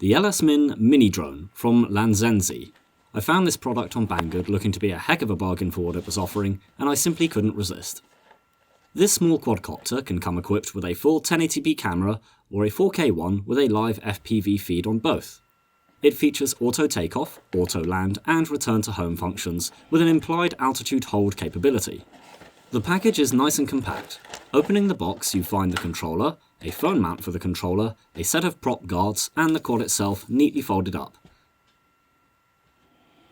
the LS-Min Mini Drone from Lanzenzi. I found this product on Banggood looking to be a heck of a bargain for what it was offering, and I simply couldn't resist. This small quadcopter can come equipped with a full 1080p camera or a 4K one with a live FPV feed on both. It features auto takeoff, auto land, and return to home functions with an implied altitude hold capability. The package is nice and compact. Opening the box, you find the controller, a phone mount for the controller, a set of prop guards, and the quad itself neatly folded up.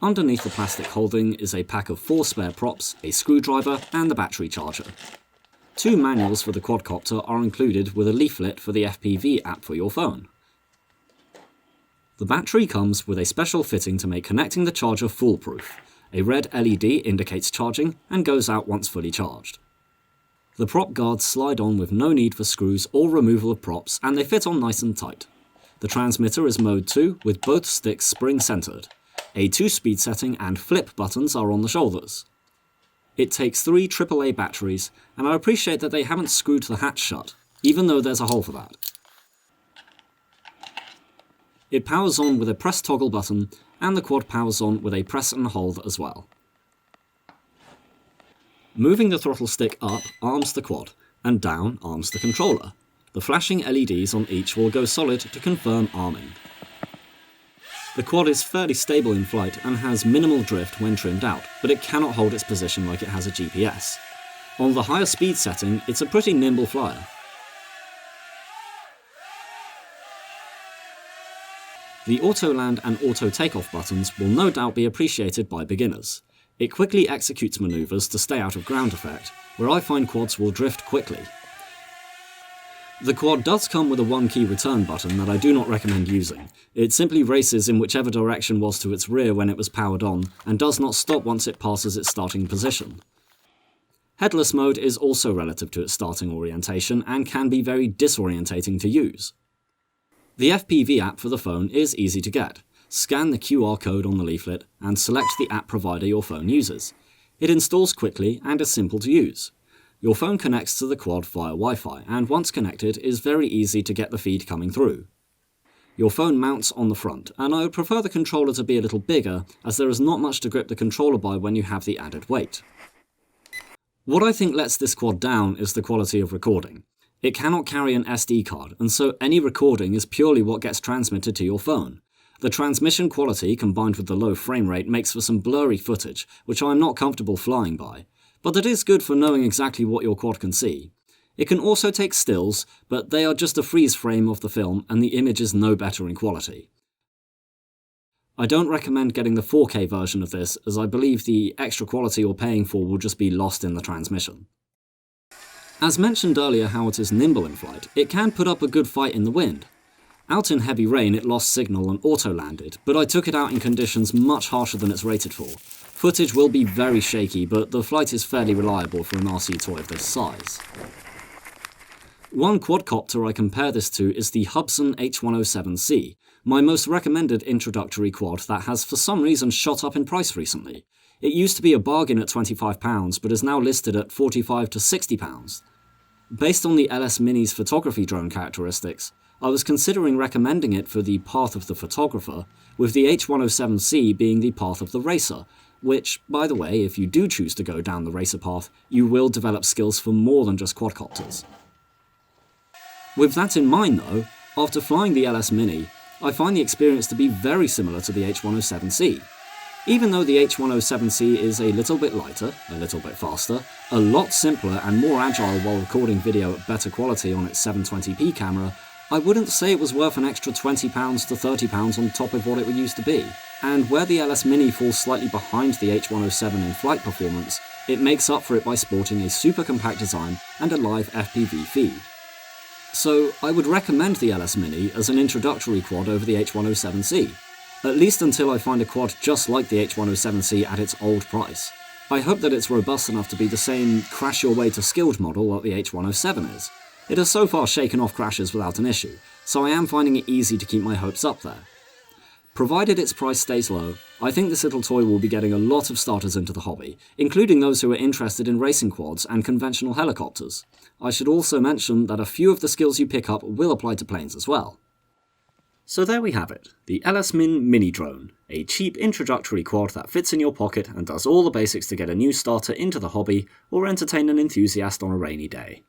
Underneath the plastic holding is a pack of 4 spare props, a screwdriver, and the battery charger. 2 manuals for the quadcopter are included with a leaflet for the FPV app for your phone. The battery comes with a special fitting to make connecting the charger foolproof. A red LED indicates charging and goes out once fully charged. The prop guards slide on with no need for screws or removal of props, and they fit on nice and tight. The transmitter is mode 2 with both sticks spring-centered. A 2-speed setting and flip buttons are on the shoulders. It takes 3 AAA batteries, and I appreciate that they haven't screwed the hatch shut, even though there's a hole for that. It powers on with a press toggle button, and the quad powers on with a press and hold as well. Moving the throttle stick up arms the quad, and down arms the controller. The flashing LEDs on each will go solid to confirm arming. The quad is fairly stable in flight and has minimal drift when trimmed out, but it cannot hold its position like it has a GPS. On the higher speed setting, it's a pretty nimble flyer. The auto land and auto takeoff buttons will no doubt be appreciated by beginners. It quickly executes maneuvers to stay out of ground effect, where I find quads will drift quickly. The quad does come with a 1-key return button that I do not recommend using. It simply races in whichever direction was to its rear when it was powered on, and does not stop once it passes its starting position. Headless mode is also relative to its starting orientation and can be very disorientating to use. The FPV app for the phone is easy to get. Scan the QR code on the leaflet and select the app provider your phone uses. It installs quickly and is simple to use. Your phone connects to the quad via Wi-Fi, and once connected is very easy to get the feed coming through. Your phone mounts on the front, and I would prefer the controller to be a little bigger, as there is not much to grip the controller by when you have the added weight. What I think lets this quad down is the quality of recording. It cannot carry an SD card, and so any recording is purely what gets transmitted to your phone. The transmission quality combined with the low frame rate makes for some blurry footage, which I am not comfortable flying by, but it is good for knowing exactly what your quad can see. It can also take stills, but they are just a freeze frame of the film and the image is no better in quality. I don't recommend getting the 4K version of this, as I believe the extra quality you're paying for will just be lost in the transmission. As mentioned earlier how it is nimble in flight, it can put up a good fight in the wind. Out in heavy rain it lost signal and auto-landed, but I took it out in conditions much harsher than it's rated for. Footage will be very shaky, but the flight is fairly reliable for an RC toy of this size. One quadcopter I compare this to is the Hubsan H107C, my most recommended introductory quad that has for some reason shot up in price recently. It used to be a bargain at £25, but is now listed at £45 to £60. Based on the LS Mini's photography drone characteristics, I was considering recommending it for the path of the photographer, with the H107C being the path of the racer, which, by the way, if you do choose to go down the racer path, you will develop skills for more than just quadcopters. With that in mind though, after flying the LS Mini, I find the experience to be very similar to the H107C. Even though the H107C is a little bit lighter, a little bit faster, a lot simpler and more agile while recording video at better quality on its 720p camera, I wouldn't say it was worth an extra £20 to £30 on top of what it used to be. And where the LS Mini falls slightly behind the H107 in flight performance, it makes up for it by sporting a super compact design and a live FPV feed. So I would recommend the LS Mini as an introductory quad over the H107C. At least until I find a quad just like the H107C at its old price. I hope that it's robust enough to be the same crash-your-way-to-skilled model that the H107 is. It has so far shaken off crashes without an issue, so I am finding it easy to keep my hopes up there. Provided its price stays low, I think this little toy will be getting a lot of starters into the hobby, including those who are interested in racing quads and conventional helicopters. I should also mention that a few of the skills you pick up will apply to planes as well. So there we have it, the LS Min Mini Drone, a cheap introductory quad that fits in your pocket and does all the basics to get a new starter into the hobby or entertain an enthusiast on a rainy day.